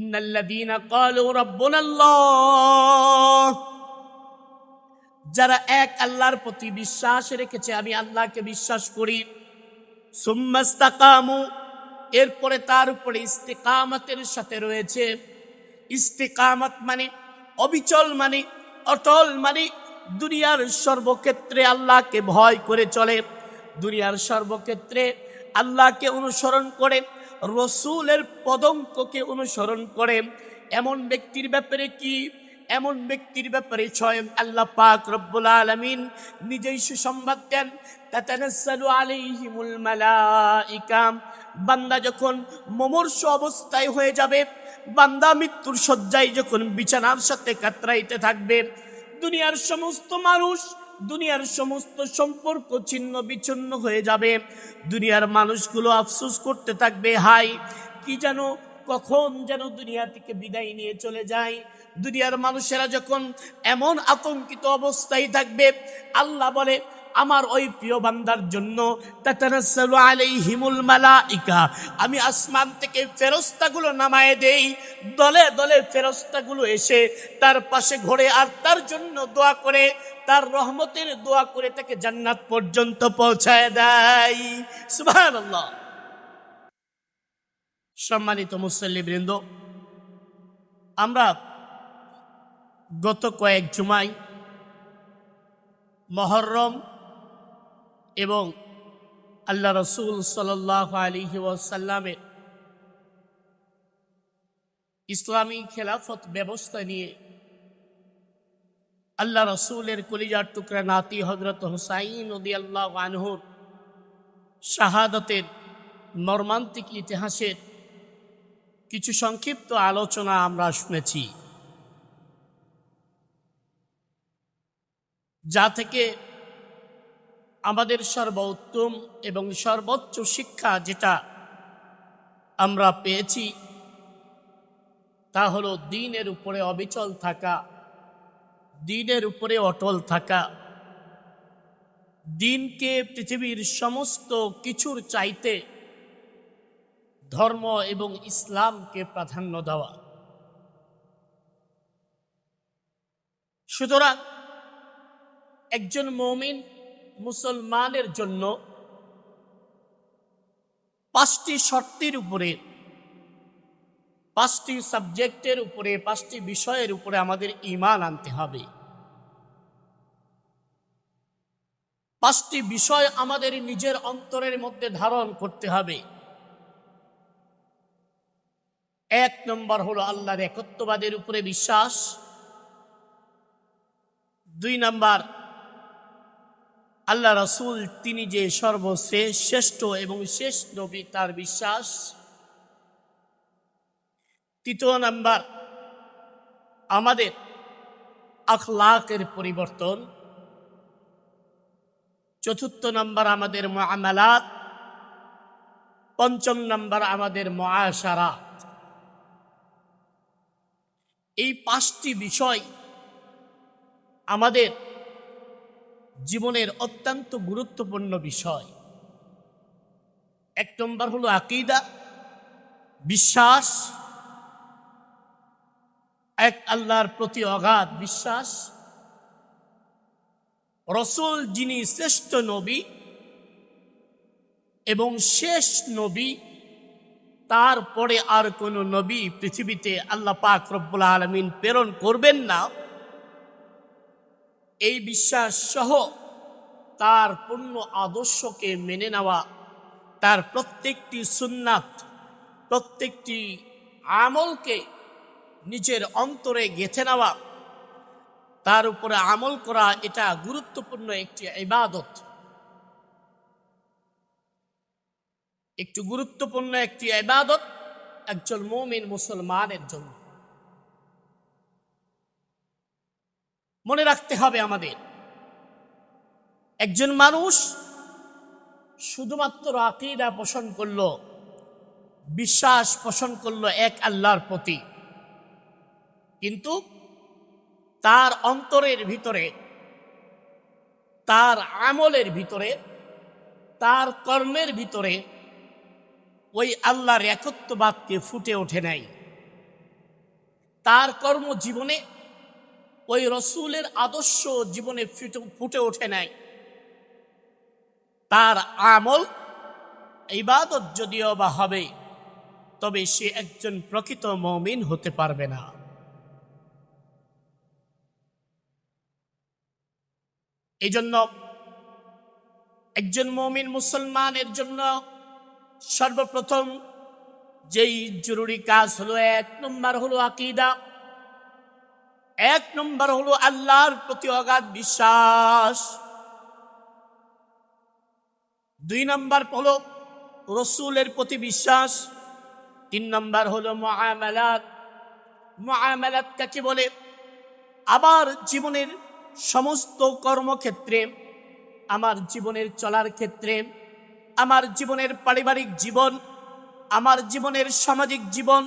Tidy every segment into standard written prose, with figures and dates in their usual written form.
ইন্নাল্লাযীনা ক্বালু রাব্বুনাল্লাহ, যারা এক আল্লাহর প্রতি বিশ্বাস রেখেছে, আমি আল্লাহকে বিশ্বাস করি, সুম্মাস্তাকামু, এরপরে তার উপরে ইস্তিকামতের সাথে রয়েছে। ইস্তিকামত মানে অবিচল, মানে অটল, মানে দুনিয়ার সর্বক্ষেত্রে আল্লাহকে ভয় করে চলে, দুনিয়ার সর্বক্ষেত্রে আল্লাহকে অনুসরণ করে, রসূলের পদঙ্ককে অনুসরণ করে। এমন ব্যক্তির ব্যাপারে কি, এমন ব্যক্তির ব্যাপারে স্বয়ং আল্লাহ পাক রব্বুল আলামিন নিজেই সুসংবাদ দেন, তাতানাজ্জালু আলাইহিমুল মালাইকা, বান্দা যখন মুমূর্ষ অবস্থায় হয়ে যাবে, বান্দা মৃত্যুর শয্যায় যখন বিছানার সাথে কাতরাইতে থাকবে, দুনিয়ার সমস্ত মানুষ, দুনিয়ার সমস্ত সম্পর্ক ছিন্ন বিচ্ছিন্ন হয়ে যাবে। দুনিয়ার মানুষগুলো আফসোস করতে থাকবে, হাই কি যেন কখন যেন দুনিয়া থেকে বিদায় নিয়ে চলে যায়। দুনিয়ার মানুষেরা যখন এমন আতঙ্কিত অবস্থায় থাকবে, আল্লাহ বলে আমার ওই প্রিয় বান্দার জন্য তাতানাজ্জালু আলাইহিমুল মালাইকা, আমি আসমান থেকে ফেরেশতাগুলো নামায়ে দেই, দলে দলে ফেরেশতাগুলো এসে তার পাশে ঘোরে আর তার জন্য দোয়া করে, তার রহমতের দোয়া করে তাকে জান্নাত পর্যন্ত পৌঁছায় দেয়। সুবহানাল্লাহ। সম্মানিত মুসল্লিবৃন্দ, আমরা গত কয়েক জুমায় মুহররম এবং আল্লাহ রসুল সাল্লাল্লাহু আলাইহি ওয়াসাল্লামের ইসলামী খেলাফত ব্যবস্থা নিয়ে আল্লাহ রসুলের কলিজার টুকরা নাতি হযরত হুসাইন রাদিয়াল্লাহু আনহুর শাহাদাতের মর্মান্তিক ইতিহাসের কিছু সংক্ষিপ্ত আলোচনা আমরা শুনেছি, যা থেকে আমাদের সর্বোত্তম এবং সর্বোচ্চ শিক্ষা যেটা আমরা পেয়েছি তা হলো দ্বীনের উপরে অবিচল থাকা, দ্বীনের উপরে অটল থাকা, দ্বীনকে পৃথিবীর সমস্ত কিছুর চাইতে ধর্ম এবং ইসলামকে প্রাধান্য দেওয়া। সুতরাং একজন মুমিন মুসলমানের জন্য পাঁচটি শর্তের উপরে, পাঁচটি সাবজেক্টের উপরে, পাঁচটি বিষয়ের উপরে আমাদের ঈমান আনতে হবে। পাঁচটি বিষয় আমাদের নিজের অন্তরের মধ্যে ধারণ করতে হবে। এক নম্বর হলো আল্লাহর একত্ববাদের উপরে বিশ্বাস। দুই নম্বর, আল্লাহ রসুল তিনি যে সর্বশ্রেষ্ঠ এবং শেষ নবী তার বিশ্বাস। তৃতীয় নাম্বার, আমাদের আখলাকের পরিবর্তন। চতুর্থ নাম্বার, আমাদের মুআমালাত। পঞ্চম নাম্বার, আমাদের মুআশারাত। এই পাঁচটি বিষয় আমাদের জীবনের অত্যন্ত গুরুত্বপূর্ণ বিষয়। এক নম্বর হলো আকীদা, বিশ্বাস, এক আল্লাহর প্রতি অগাধ বিশ্বাস, রসূল যিনি শ্রেষ্ঠ নবী এবং শেষ নবী, তারপরে আর কোন নবী পৃথিবীতে আল্লাহ পাক রব্বুল আলামিন প্রেরণ করবেন না, এই বিশ্বাস সহ তার পূর্ণ আদর্শকে মেনে নেওয়া, তার প্রত্যেকটি সুন্নাত, প্রত্যেকটি আমলকে নিজের অন্তরে গেঁথে নেওয়া, তার উপরে আমল করা, এটা গুরুত্বপূর্ণ একটি ইবাদত, একটু গুরুত্বপূর্ণ একটি ইবাদত একজন মুমিন মুসলমানের জন্য। মনে রাখতে হবে আমাদের, একজন মানুষ শুধুমাত্র আকীদা পোষণ করলো, বিশ্বাস পোষণ করলো এক আল্লাহর প্রতি, কিন্তু তার অন্তরের ভিতরে, তার আমলের ভিতরে, তার কর্মের ভিতরে ওই আল্লাহর একত্ববাদকে ফুটে ওঠে নাই। তার কর্মজীবনে ওই রসুলের আদর্শ জীবনে ফুটে ওঠে নাই, তার আমল ইবাদত যদিও বা হবে, তবে সে একজন প্রকৃত মুমিন হতে পারবে না। এই জন্য একজন মুমিন মুসলমানের জন্য সর্বপ্রথম যেই জরুরি কাজ হলো, 1 নম্বর হলো আকীদা, 1 নম্বর হলো আল্লাহর প্রতি অগাধ বিশ্বাস, 2 নম্বর হলো রসুলের প্রতি বিশ্বাস, 3 নম্বর হলো মুআমালাত। মুআমালাত কাকে বলে? আবার জীবনের সমস্ত কর্মক্ষেত্রে, আমার জীবনের চলার ক্ষেত্রে, আমার জীবনের পারিবারিক জীবন, আমার জীবনের সামাজিক জীবন,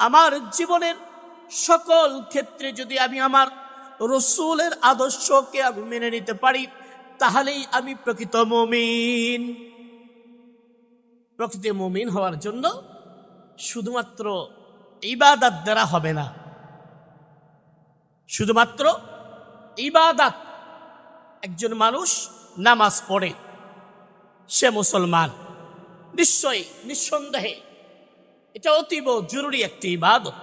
আমার জীবনের সকল ক্ষেত্রে যদি আমি আমার রসুলের আদর্শকে আমি মেনে নিতে পারি, তাহলেই আমি প্রকৃত মুমিন। প্রকৃত মুমিন হওয়ার জন্য শুধুমাত্র ইবাদত দ্বারা হবে না। শুধুমাত্র ইবাদত, একজন মানুষ নামাজ পড়ে, সে মুসলমান, নিশ্চয়ই নিঃসন্দেহে এটা অতীব জরুরি একটি ইবাদত।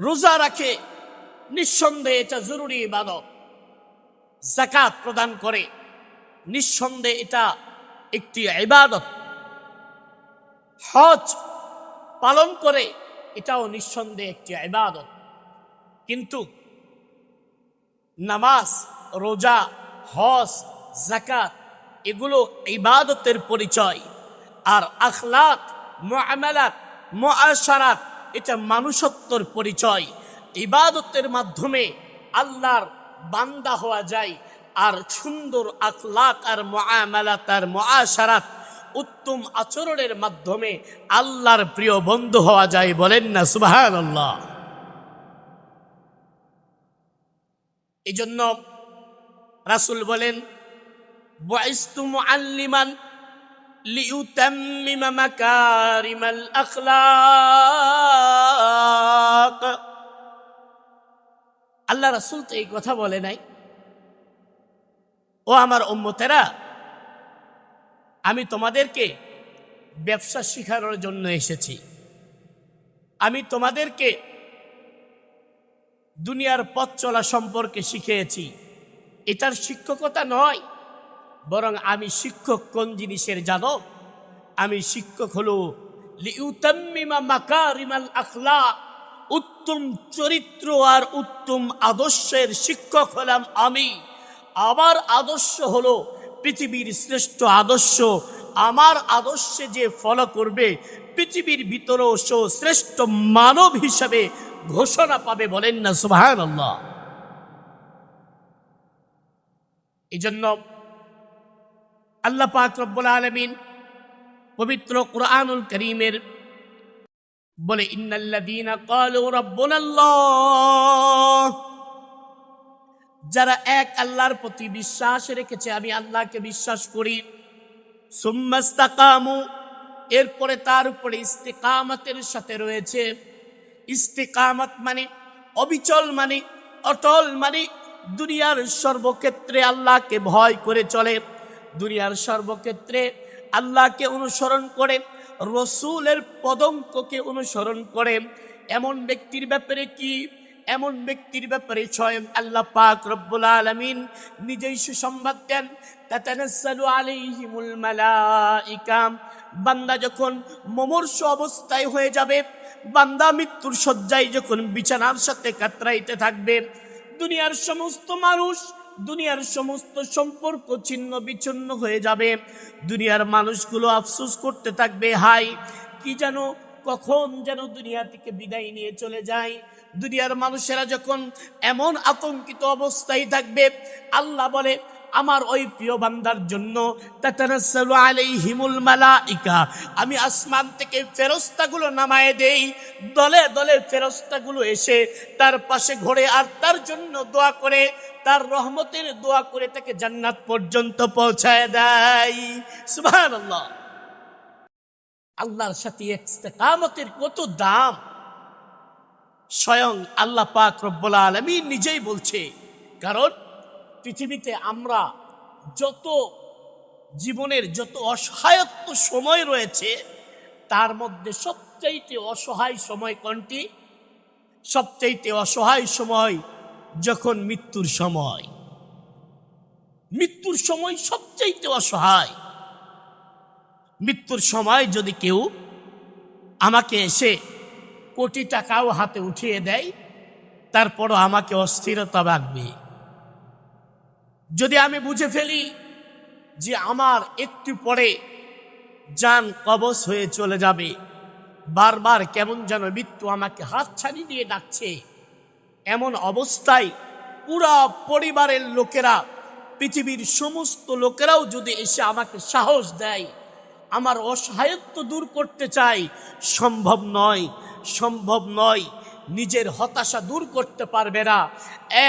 রোজা রাখে, নিঃসন্দেহে এটা জরুরি ইবাদত। যাকাত প্রদান করে, নিঃসন্দেহে এটা একটি ইবাদত। হজ পালন করে, এটাও নিঃসন্দেহে একটি ইবাদত। কিন্তু নামাজ, রোজা, হজ, যাকাত এগুলো ইবাদতের পরিচয়, আর আখলাক, মুআমালাত, মুআশারাত এটা মানুষত্বর পরিচয়। ইবাদতের মাধ্যমে আল্লাহর বান্দা হওয়া যায়, আর সুন্দর আখলাক আর মুআমালাত আর মুআশারাত, উত্তম আচরণের মাধ্যমে আল্লাহর প্রিয় বন্ধু হওয়া যায়। বলেন না সুবহানাল্লাহ। এই জন্য রাসূল বলেন, বুইসতু মুআল্লিমান লিউতাম্মিমা মাকারিমাল আখলাক। আল্লাহ রাসূল তো এই কথা বলে নাই, ও আমার উম্মতেরা, আমি তোমাদেরকে ব্যবসা শেখানোর জন্য এসেছি, আমি তোমাদেরকে দুনিয়ার পথ চলা সম্পর্কে শিখিয়েছি। এটার শিক্ষকতা নয়, বরং আমি শিক্ষক কোন জিনিসের জানো? আমি শিক্ষক হলো লিউতাম্মিমা মাকারিমাল আখলাক, উত্তম চরিত্র আর উত্তম আদর্শের শিক্ষক হলাম আমি। আমার আদর্শ হলো পৃথিবীর শ্রেষ্ঠ আদর্শ। আমার আদর্শে যে ফলো করবে, পৃথিবীর ভিতরেও সে শ্রেষ্ঠ মানব হিসাবে ঘোষণা পাবে। বলেন না সুবহানাল্লাহ। এই জন্য আল্লাহ পাক রব্বুল আলামিন পবিত্র কুরআনুল কারীমের বলে, ইন্নাল্লাযীনা ক্বালু রাব্বুনাল্লাহ, যারা এক আল্লাহর প্রতি বিশ্বাস রেখেছে, আমি আল্লাহকে বিশ্বাস করি, সুম্মাস্তাকামু, এরপরে তার উপরে ইস্তিকামতের সাথে রয়েছে। ইস্তিকামত মানে অবিচল, মানে অটল, মানে দুনিয়ার সর্বক্ষেত্রে আল্লাহকে ভয় করে চলে, দুনিয়ার সর্বক্ষেত্রে আল্লাহকে অনুসরণ করে, রসুলের পদঙ্ককে অনুসরণ করে। এমন ব্যক্তির ব্যাপারে কি? এমন ব্যক্তির ব্যাপারে স্বয়ং আল্লাহ পাক রব্বুল আলামিন নিজেই সুসংবাদ দেন, তাতানাজ্জালু আলাইহিমুল মালাইকা। বান্দা যখন মুমূর্ষু অবস্থায় হয়ে যাবে, বান্দা মৃত্যুর শয্যায় যখন বিছানার সাথে কাতরাইতে থাকবে, দুনিয়ার সমস্ত মানুষ, দুনিয়ার সমস্ত সম্পর্ক ছিন্ন বিচ্ছিন্ন হয়ে যাবে। দুনিয়ার মানুষগুলো আফসোস করতে থাকবে, হাই কি যেন কখন যেন দুনিয়া থেকে বিদায় নিয়ে চলে যায়। দুনিয়ার মানুষেরা যখন এমন আতঙ্কিত অবস্থায় থাকবে, আল্লাহ বলে আমার ওই প্রিয় বান্দার জন্য তাতানাজ্জালু আলাইহিমুল মালাইকা, আমি আসমান থেকে ফেরেশতাগুলো নামায়ে দেই। দলে দলে ফেরেশতাগুলো এসে তার পাশে ঘোরে আর তার জন্য দোয়া করে, তার রহমতের দোয়া করে তাকে জান্নাত পর্যন্ত পৌঁছায় দেয়। সুবহানাল্লাহ। আল্লাহর সাথে ইস্তিকামতের কত দাম! স্বয়ং আল্লাহ পাক রব্বুল আলামিন নিজেই বলছে। কারণ পৃথিবীতে আমরা যত জীবনের যত অসহায়ত্ব সময় রয়েছে, তার মধ্যে সবচাইতে অসহায় সময় কোনটি? সবচাইতে অসহায় সময় যখন মৃত্যুর সময়। মৃত্যুর সময় সবচাইতে অসহায়। মৃত্যুর সময় যদি কেউ আমাকে এসে কোটি টাকাও হাতে উঠিয়ে দেয়, তারপরও আমাকে অস্থিরতা রাখবে। যদি আমি বুঝে ফেলি যে আমার একটু পরে জান কবজ হয়ে চলে যাবে, বারবার কেমন যেন মৃত্যু আমাকে হাতছানি দিয়ে ডাকছে, এমন অবস্থায় পুরা পরিবারের লোকেরা, পৃথিবীর সমস্ত লোকেরাও যদি এসে আমাকে সাহস দেয়, আমার অসহায়ত্ব দূর করতে চাই, সম্ভব নয়, সম্ভব নয়। নিজের হতাশা দূর করতে পারবে না।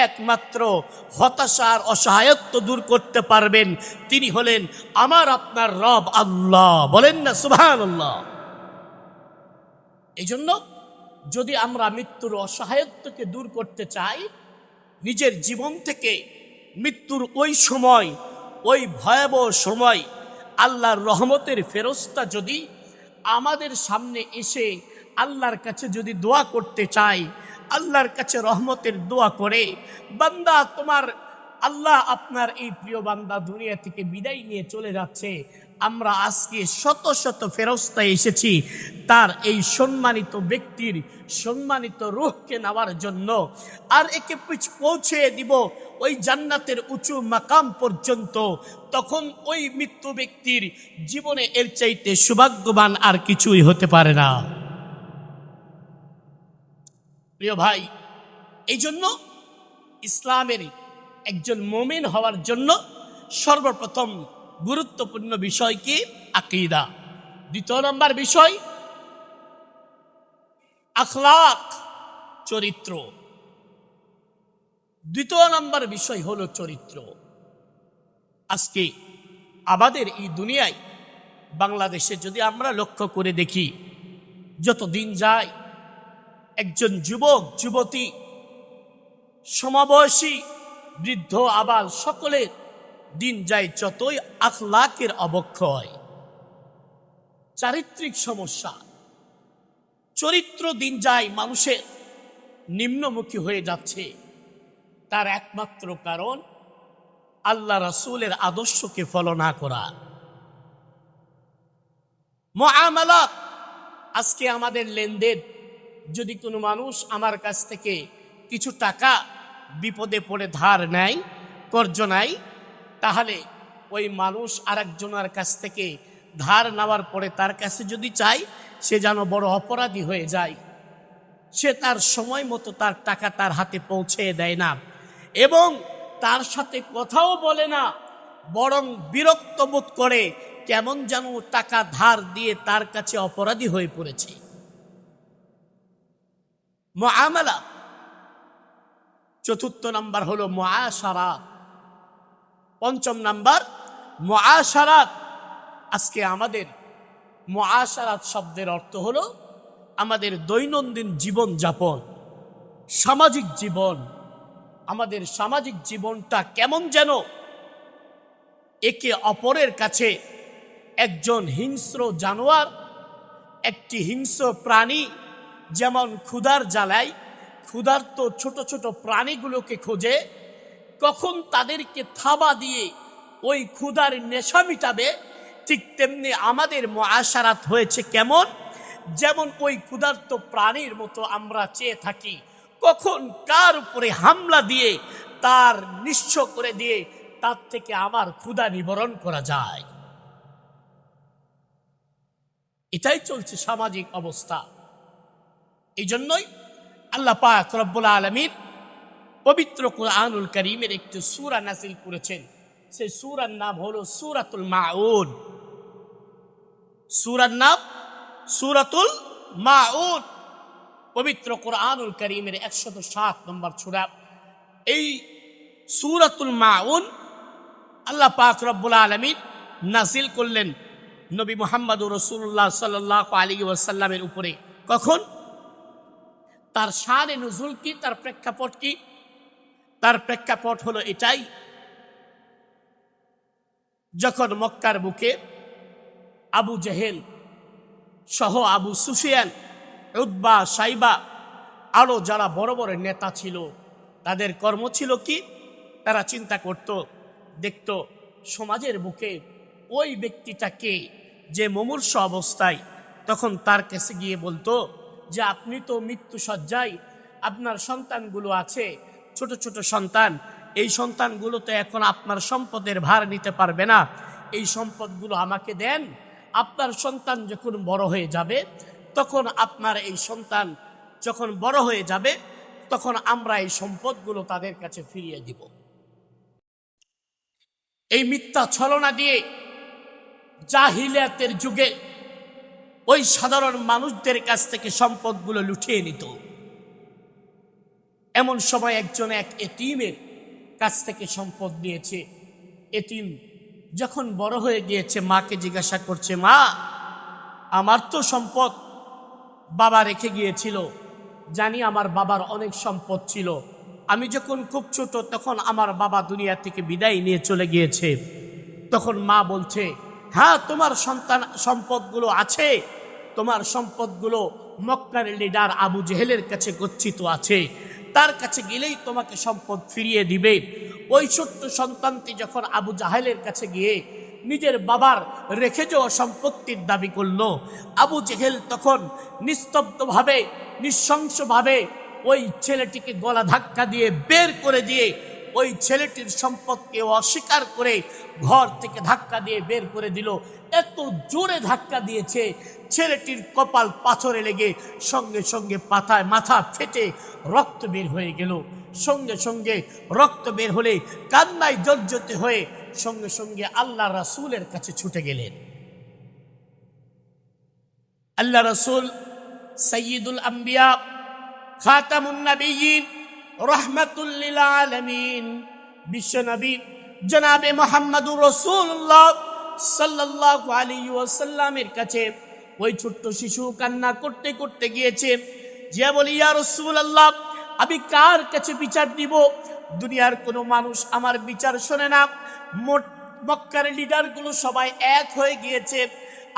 একমাত্র হতাশার অসহায়ত্ব দূর করতে পারবেন তিনি হলেন আমার আপনার রব আল্লাহ। বলেন না সুবহানাল্লাহ। এই জন্য যদি আমরা মৃত্যুর অসহায়ত্বকে দূর করতে চাই, নিজের জীবন থেকে মৃত্যুর ওই সময়, ওই ভয়াবহ সময় আল্লাহর রহমতের ফেরেশতা যদি আমাদের সামনে এসে আল্লাহর কাছে যদি দোয়া করতে চাই, আল্লাহর কাছে রহমতের দোয়া করে, বান্দা তোমার আল্লাহ আপনার এই প্রিয় বান্দা দুনিয়া থেকে বিদায় নিয়ে চলে যাচ্ছে, আমরা আজকে শত শত ফেরেশতা এসেছি তার এই সম্মানিত ব্যক্তির সম্মানিত রূহকে নেওয়ার জন্য, আর একে পৌঁছে দিব ওই জান্নাতের উঁচু মাকাম পর্যন্ত। তখন ওই মৃত্যু ব্যক্তির জীবনে এর চাইতে সৌভাগ্যবান আর কিছুই হতে পারে না। প্রিয় ভাই, এই জন্য ইসলামের একজন মুমিন হওয়ার জন্য সর্বপ্রথম গুরুত্বপূর্ণ বিষয় কি? আকীদা। দ্বিতীয় নম্বর বিষয় আখলাক, চরিত্র। দ্বিতীয় নম্বর বিষয় হলো চরিত্র। আজকে আমাদের এই দুনিয়ায় বাংলাদেশে যদি আমরা লক্ষ্য করে দেখি, যত দিন যায় একজন যুবক যুবতী, সমবয়সী, বৃদ্ধ, আবাল সকলের দিন যায় যতই আখলাকের অবক্ষয়, চারিত্রিক সমস্যা, চরিত্র দিন যায় মানুষের নিম্নমুখী হয়ে যাচ্ছে। তার একমাত্র কারণ আল্লাহ রাসূলের আদর্শকে ফলো না করা। মুআমালাত, আজকে আমাদের লেনদেন, যদি কোনো মানুষ আমার কাছ থেকে কিছু টাকা বিপদে পড়ে ধার নেয়, কর্জ নেয়, তাহলে ওই মানুষ আরেকজনের কাছ থেকে ধার নেওয়ার পরে তার কাছে যদি চাই, সে যেন বড় অপরাধী হয়ে যায়। সে তার সময় মতো তার টাকা তার হাতে পৌঁছে দেয় না এবং তার সাথে কথাও বলে না, বরং বিরক্ত বোধ করে, কেমন যেন টাকা ধার দিয়ে তার কাছে অপরাধী হয়ে পড়েছে। মুআমালা। চতুর্থ নাম্বার হলো মুআশারাত। পঞ্চম নাম্বার মুআশারাত। আজকে আমাদের মুআশারাত শব্দের অর্থ হলো আমাদের দৈনন্দিন জীবন যাপন, সামাজিক জীবন। আমাদের সামাজিক জীবনটা কেমন যেন একে অপরের কাছে একজন হিংস্র জানোয়ার, একটি হিংস্র প্রাণী যেমন ক্ষুধার জ্বালায় ক্ষুধার্ত ছোট ছোট প্রাণীগুলোকে খোঁজে, কখন তাদেরকে থাবা দিয়ে ওই ক্ষুধার নেশা মিটাবে, ঠিক তেমনি আমাদের মুআশারাত হয়েছে কেমন, যেমন ওই ক্ষুধার্ত প্রাণীর মতো আমরা চেয়ে থাকি কখন কার উপরে হামলা দিয়ে তার নিঃস্ব করে দিয়ে তার থেকে আমার ক্ষুধা নিবারণ করা যায়। এটাই চলছে সামাজিক অবস্থা। এই জন্যই আল্লাহ পাক রব্বুল আলামিন পবিত্র কুরআনুল কারীমের একটি সূরা নাযিল করেছেন। সেই সূরার নাম হলো সূরাতুল মাউন। সূরার নাম সূরাতুল মাউন। পবিত্র কুরআনুল কারীমের 107 নম্বর সূরা। এই সূরাতুল মাউন আল্লাহ পাক রব্বুল আলামিন নাযিল করলেন নবী মুহাম্মদুর রাসূলুল্লাহ সাল্লাল্লাহু আলাইহি ওয়াসাল্লামের উপরে। কখন? তার শানে নুজুল কি, তার প্রেক্ষাপট কি? তার প্রেক্ষাপট হলো এটাই, যখন মক্কার বুকে আবু জেহেল সহ আবু সুফিয়ান, উতবা, সাইবা আরো যারা বড় বড় নেতা ছিল, তাদের কর্ম ছিল কি? তারা চিন্তা করত, দেখত সমাজের বুকে ওই ব্যক্তিটাকে যে মুমূর্ষ অবস্থায়, তখন তার কাছে গিয়ে বলতো যে আপনি তো মৃত্যু সজ্জায়, আপনার সন্তানগুলো আছে, ছোট ছোট সন্তান, এই সন্তানগুলো তো এখন আপনার সম্পদের ভার নিতে পারবে না, এই সম্পদগুলো আমাকে দেন। আপনার সন্তান যখন বড় হয়ে যাবে, তখন আপনার এই সন্তান যখন বড় হয়ে যাবে, তখন আমরা এই সম্পদগুলো তাদের কাছে ফিরিয়ে দিব। এই মিথ্যা ছলনা দিয়ে জাহিলিয়াতের যুগে ওই সাধারণ মানুষদের কাছ থেকে সম্পদগুলো লুঠিয়ে নিত। এমন সময় একজন এক এতিমের কাছ থেকে সম্পদ নিয়েছে। এতিম যখন বড় হয়ে গিয়েছে, মাকে জিজ্ঞাসা করছে, মা, আমার তো সম্পদ বাবা রেখে গিয়েছিল, জানি আমার বাবার অনেক সম্পদ ছিল, আমি যখন খুব ছোট তখন আমার বাবা দুনিয়া থেকে বিদায় নিয়ে চলে গিয়েছে। তখন মা বলছে, হ্যাঁ, তোমার সন্তান সম্পদগুলো আছে, তোমার সম্পদগুলো মক্কার লিডার আবু জেহেলের কাছে গচ্ছিত আছে, তার কাছে গেলেই তোমাকে সম্পদ ফিরিয়ে দিবে। ওই ছোট্ট সন্তানটি যখন আবু জাহেলের কাছে গিয়ে নিজের বাবার রেখে যাওয়া সম্পত্তির দাবি করলো, আবু জেহেল তখন নিস্তব্ধভাবে, নৃশংসভাবে ওই ছেলেটিকে গলা ধাক্কা দিয়ে বের করে দিয়ে, ওই ছেলেটির সম্পদকে অস্বীকার করে ঘর থেকে ধাক্কা দিয়ে বের করে দিল। এত জোরে ধাক্কা দিয়েছে, ছেলেটির কপাল পাথরে লেগে সঙ্গে সঙ্গে পাতায় মাথা ফেটে রক্ত বের হয়ে গেল। সঙ্গে সঙ্গে রক্ত বের হলে কান্নায় জর্জরিত হয়ে সঙ্গে সঙ্গে আল্লাহ রাসূলের কাছে ছুটে গেলেন। আল্লাহ রাসূল সাইয়্যিদুল আম্বিয়া, খাতামুন নবিয়্যিন, রাহমাতুল লিল আলামিন, বিশ্বনবী জনাবে মুহাম্মদুর রাসূলুল্লাহ সাল্লাল্লাহু আলাইহি ওয়াসাল্লামের কাছে ওই ছোট্ট শিশু কান্না করতে করতে গিয়েছে। যে বলি, ইয়া রাসূলুল্লাহ, আমি কার কাছে বিচার দিব? দুনিয়ার কোনো মানুষ আমার বিচার শোনে না, মক্কার লিডারগুলো সবাই এক হয়ে গিয়েছে,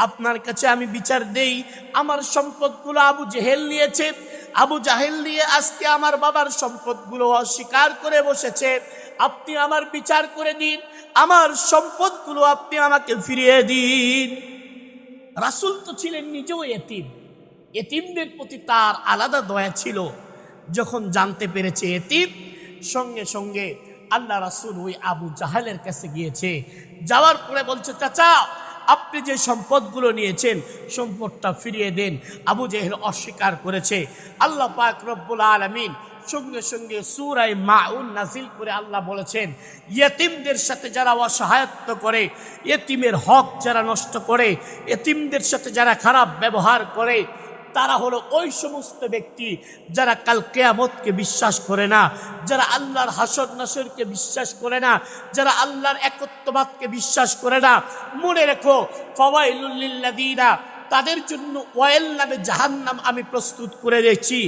আপনার কাছে আমি বিচার দেই। আমার সম্পদগুলো আবু জেহেল নিয়েছে, আবু জাহেল নিয়ে আজকে আমার বাবার সম্পদগুলো অস্বীকার করে বসেছে, আপনি আমার বিচার করে দিন, আমার সম্পদগুলো আপনি আমাকে ফিরিয়ে দিন। রাসূল তো ছিলেন নিজেও এতিম, এতিমদের প্রতি তার আলাদা দয়া ছিল। যখন জানতে পেরেছে এতিম, সঙ্গে সঙ্গে আল্লাহ রাসূল ওই আবু জাহেলের কাছে গিয়েছে। যাওয়ার পরে বলছে, চাচা, আপনি যে সম্পদগুলো নিয়েছেন সম্পদটা ফিরিয়ে দেন। আবু জেহেল অস্বীকার করেছে। আল্লাহ পাক রব্বুল আলামিন সঙ্গে সঙ্গে সূরা মাউন নাজিল করে আল্লাহ বলেছেন, ইয়েতিমদের সাথে যারা অসহায়ত্ব করে, ইয়েতিমের হক যারা নষ্ট করে, ইয়েতিমদের সাথে যারা খারাপ ব্যবহার করে, তারা হলো ওই সমস্ত ব্যক্তি যারা কাল কিয়ামতকে বিশ্বাস করে না, যারা আল্লাহর হাসর নাসরকে বিশ্বাস করে না, যারা আল্লাহর একত্ববাদকে বিশ্বাস করে না। মনে রেখো, ফাওয়াইলুল লিল্লাযিনা, তাদের জন্য ওয়াইল নামে জাহান্নাম আমি প্রস্তুত করে রেখেছি,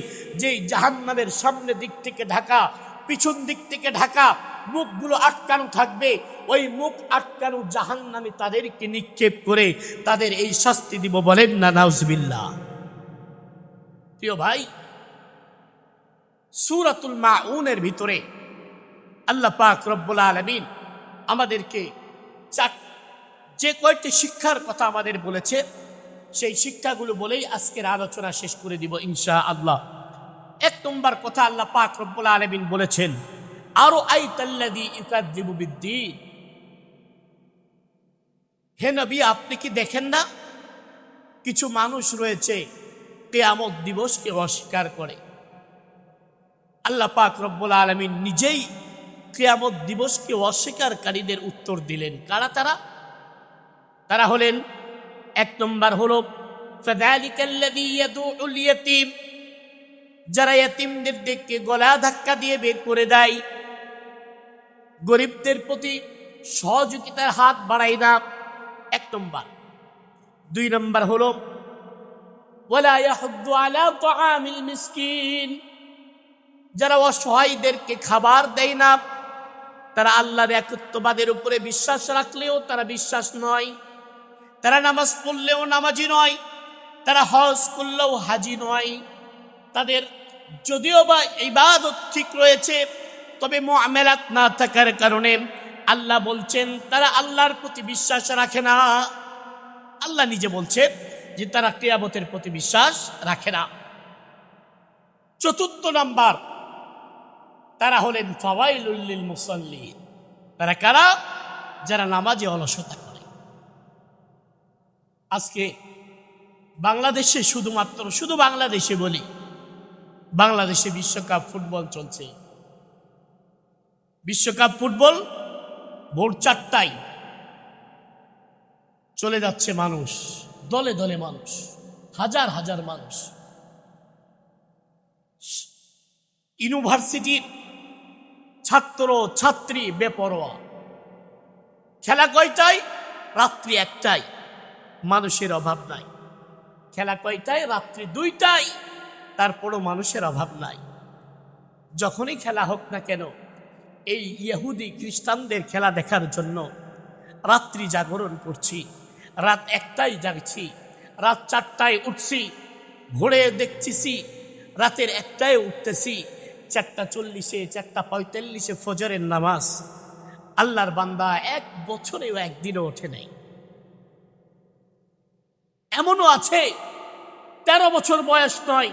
যেই জাহান্নামের সামনে দিক থেকে ঢাকা, পিছন দিক থেকে ঢাকা, মুখগুলো আটকানো থাকবে। ওই মুখ আটকানো জাহান্নামে তাদেরকে নিক্ষেপ করে তাদের এই শাস্তি দিব। বলেন না নাউজুবিল্লাহ। প্রিয় ভাই, সূরাতুল মাউনের ভিতরে আল্লাহ পাক রব্বুল আলামিন আমাদেরকে যে কয়েকটি শিক্ষার কথা আমাদের বলেছে, সেই শিক্ষাগুলো বলেই আজকের আলোচনা শেষ করে দিব ইনশাআল্লাহ। এক নম্বর কথা, আল্লাহ পাক রব্বুল আলামিন বলেছেন, আরো আইতাল্লাযী ইউকাযযিবু বিদ্দীন, হে নবী, আপনি কি দেখেন না কিছু মানুষ রয়েছে কিয়ামত দিবসকে অস্বীকার করে। আল্লাহ পাক রব্বুল আলামিন নিজেই কিয়ামত দিবসকে অস্বীকারীদের উত্তর দিলেন। কারা তারা? তারা হলেন, এক নম্বর হলো ফাযালিকাল্লাযী ইয়াদুউল ইয়াতীম, যারা ইয়াতীমদের দেখে গলা ধাক্কা দিয়ে বের করে দেয়, গরিবদের প্রতি সহযোগিতার হাত বাড়ায় না, এক নম্বর। দুই নম্বর হলো ওয়ালা ইয়াহুদ্দু আলা তাআমিল মিসকিন, যারা অসহায়দেরকে খাবার দেয় না, তারা আল্লাহর একত্ববাদের উপরে বিশ্বাস রাখলেও তারা বিশ্বাস নয়, তারা নামাজ পড়লেও নামাজি নয়, তারা হজ করলেও হাজি নয়। তাদের যদিও বা ইবাদত ঠিক রয়েছে, তবে মুআমালাত না থাকার কারণে আল্লাহ বলছেন তারা আল্লাহর প্রতি বিশ্বাস রাখে না। আল্লাহ নিজে বলছেন যে তারা কিয়ামতের প্রতি বিশ্বাস রাখে না। চতুর্থ নাম্বার, তারা হলেন ফাওয়াইলুল লিল মুসাল্লিন। তারা কারা? যারা নামাজে অলসতা করে। আজকে বাংলাদেশে শুধু বাংলাদেশে বলি, বাংলাদেশে বিশ্বকাপ ফুটবল চলছে। বিশ্বকাপ ফুটবল ভোর 4টায় চলে যাচ্ছে মানুষ, দলে দলে মানুষ, হাজার হাজার মানুষ। ইউনিভার্সিটির ছাত্র ছাত্রী বেপরোয়া। খেলা কয়টায়? রাত্রি 1টায়। মানুষের অভাব নাই। খেলা কয়টায়? রাত্রি 2টায়। তারপরও মানুষের অভাব নাই। যখনই খেলা হোক না কেন, এই ইহুদি খ্রিস্টানদের খেলা দেখার জন্য রাত্রি জাগরণ করছি, রাত 1টায় জাগছি, রাত 4টায় উঠছি, ভোরে দেখতেছি, রাতের 1টায় উঠতেছি, 4:40, 4:45 ফজরের নামাজ। আল্লাহর বান্দা 1 বছরেও একদিনও ওঠে নাই। এমনও আছে 13 বছর বয়স নয়,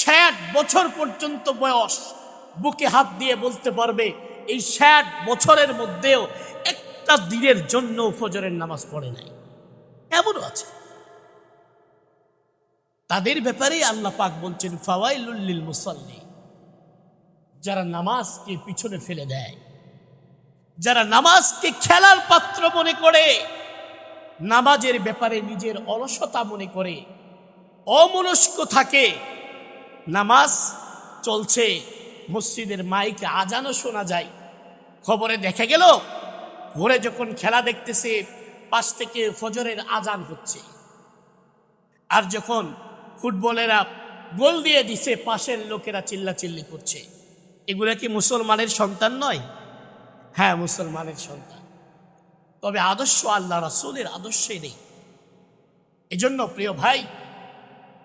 60 বছর পর্যন্ত বয়স, বুকে হাত দিয়ে বলতে পারবে এই 60 বছরের মধ্যেও একটা দিনের জন্য ফজরের নামাজ পড়ে নাই। এমনও আছে। তাদের ব্যাপারে আল্লাহ পাক বলছেন ফাওয়াইলুল লিল মুসাল্লিন, যারা নামাজকে পিছনে ফেলে দেয়, যারা নামাজকে খেলার পাত্র মনে করে, নামাজের ব্যাপারে নিজের অলসতা মনে করে, অমনস্ক থাকে। নামাজ চলছে, মসজিদের মাইকে আজানও শোনা যায়। খবরে দেখা গেল ভোরে যখন খেলা দেখতেছে, পাশ থেকে ফজরের আজান হচ্ছে। আর যখন ফুটবলেরা গোল দিয়ে দিছে, পাশের লোকেরা চিল্লাচিল্লি করছে। এগুলা কি মুসলমানের সন্তান নয়? হ্যাঁ, মুসলমানের সন্তান। তবে আদর্শ আল্লাহ রাসূলের আদর্শে নেই। এজন্য প্রিয় ভাই,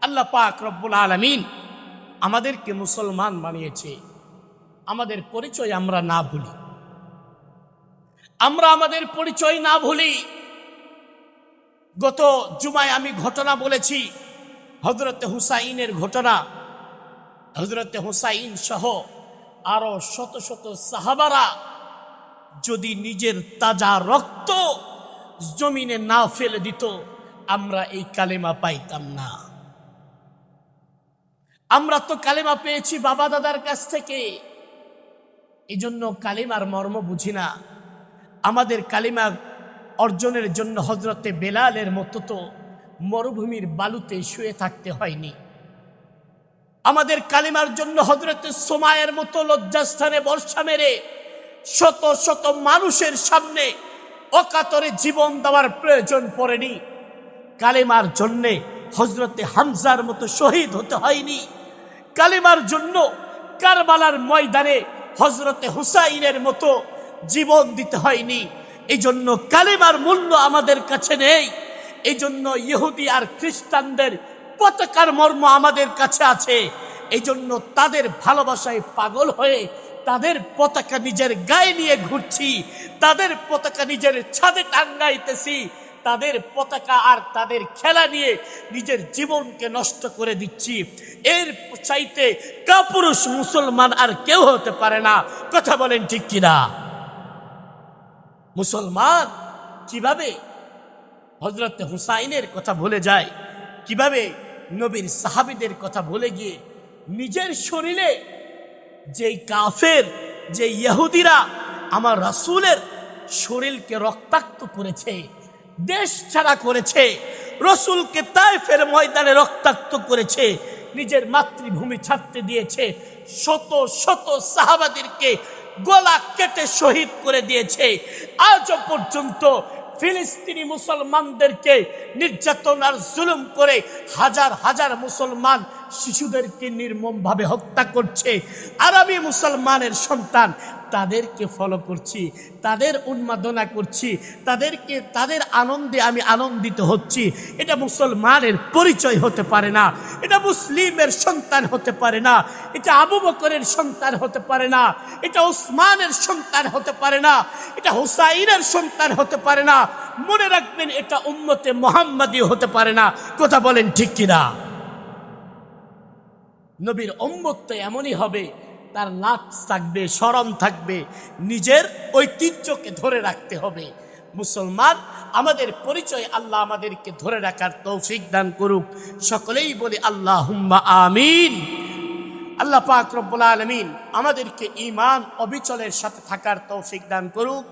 আল্লাহ পাক রব্বুল আলামিন আমাদেরকে মুসলমান বানিয়েছে। আমাদের পরিচয় আমরা না ভুলি, আমরা আমাদের পরিচয় না ভুলি। গত জুমায় আমি ঘটনা বলেছি, হযরতে হুসাইনের ঘটনা। হযরতে হুসাইন সহ আরো শত শত সাহাবারা যদি নিজের তাজা রক্ত জমিনে না ফেলে দিত, আমরা এই কালেমা পাইতাম না। আমরা তো কালেমা পেয়েছি বাবা দাদার কাছ থেকে, এই জন্য কালেমার মর্ম বুঝি না। আমাদের কালেমা অর্জনের জন্য হযরতে বেলালের মতো তো মরুভূমির বালুতে শুয়ে থাকতে হয়নি। আমাদের কালেমার জন্য হযরতে সুমাইয়ের মতো লজ্জাস্থানে বর্ষা মেরে শত শত মানুষের সামনে অকাতরে জীবন দেওয়ার প্রয়োজন পড়েনি। কালেমার জন্যে হযরতে হামজার মতো শহীদ হতে হয়নি। কালেমার জন্য কারবালার ময়দানে হযরতে হুসাইনের মতো জীবন দিতে হয়নি। এই জন্য কালেমার মূল্য আমাদের কাছে নেই। এই জন্য ইহুদি আর খ্রিস্টানদের পতাকার মর্ম আমাদের কাছে আছে। এই জন্য তাদের ভালোবাসায় পাগল হয়ে তাদের পতাকা নিজের গায়ে নিয়ে ঘুরছি, তাদের পতাকা নিজের ছাদে টাঙ্গাইতেছি, তাদের পতাকা আর তাদের খেলা নিয়ে নিজের জীবনকে নষ্ট করে দিচ্ছি। এর চাইতে কাপুরুষ মুসলমান আর কেউ হতে পারে না। কথা বলেন ঠিক কিনা? মুসলমান কিভাবে হযরত হুসাইনের কথা ভুলে যায়, কিভাবে নবীর সাহাবীদের কথা ভুলে গিয়ে নিজের শরীরে যেই কাফের, যে ইহুদিরা আমার রাসূলের শরীরকে রক্তাক্ত করেছে, দেশ ছাড়া করেছে, রাসূলকে তায়েফের ময়দানে রক্তাক্ত করেছে, নিজের মাতৃভূমি ছাড়তে দিয়েছে, শত শত সাহাবাদেরকে গলা কেটে শহীদ করে দিয়েছে, আজও পর্যন্ত ফিলিস্তিনি মুসলমানদেরকে নির্যাতন আর জুলুম করে হাজার হাজার মুসলমান শিশুদেরকে নির্মমভাবে হত্যা করছে। আরবি মুসলমানের সন্তান, তাদেরকে ফলো করছি, তাদের উন্মাদনা করছি, তাদের আনন্দে আমি আনন্দিত হচ্ছি। এটা মুসলমানের পরিচয় হতে পারে না, এটা মুসলিমের সন্তান হতে পারে না, এটা আবু বকরের সন্তান হতে পারে না, এটা উসমানের সন্তান হতে পারে না, এটা হুসাইনের সন্তান হতে পারে না। মনে রাখবেন, এটা উম্মতে মুহাম্মাদি হতে পারে না। কথা বলেন ঠিক কিনা? নবীর উম্মত তো এমনই হবে, তার লাজ থাকবে, শরম থাকবে, নিজের ঐতিহ্যকে ধরে রাখতে হবে। মুসলমান আমাদের পরিচয়, আল্লাহ আমাদেরকে ধরে রাখার তৌফিক দান করুক। সকলেই বলি আল্লাহুম্মা আমিন। আল্লাহ পাক রব্বুল আলামিন আমাদেরকে ঈমান অবিচলের সাথে থাকার তৌফিক দান করুক।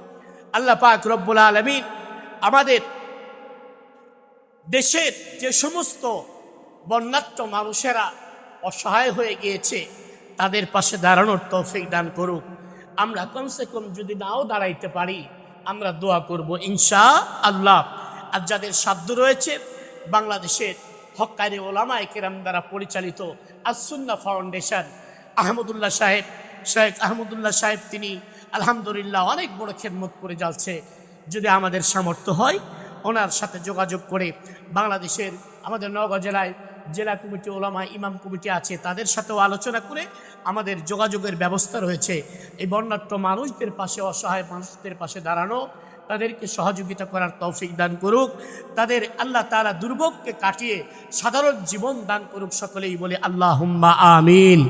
আল্লাহ পাক রব্বুল আলামিন আমাদের দেশের যে সমস্ত বন্যার্ত মানুষেরা অসহায় হয়ে গিয়েছে, তাদের পাশে দাঁড়ানোর তৌফিক দান করুক। আমরা কমসে কম যদি নাও দাঁড়াইতে পারি, আমরা দোয়া করব ইনশাআল্লাহ। আর যাদের সাধ্য রয়েছে, বাংলাদেশের হক্কানি ওলামায়ে কেরাম দ্বারা পরিচালিত আস-সুন্নাহ ফাউন্ডেশন, আহমদুল্লাহ সাহেব, শেখ আহমদুল্লাহ সাহেব, তিনি আলহামদুলিল্লাহ অনেক বড় খেদমত করে যাচ্ছে। যদি আমাদের সামর্থ্য হয়, ওনার সাথে যোগাযোগ করে বাংলাদেশের আমাদের নওগাঁ জেলায় জেলা কমিটি, ওলামা ইমাম কমিটি আছে, তাদের সাথেও আলোচনা করে আমাদের যোগাযোগের ব্যবস্থা রয়েছে। এই বন্যার্ত মানুষদের পাশে, অসহায় মানুষদের পাশে দাঁড়ানো, তাদেরকে সহযোগিতা করার তৌফিক দান করুক। তাদের আল্লাহ তাআলা দুর্ভোগকে কাটিয়ে সাধারণ জীবন দান করুক। সকলেই বলে আল্লাহুম্মা আমিন।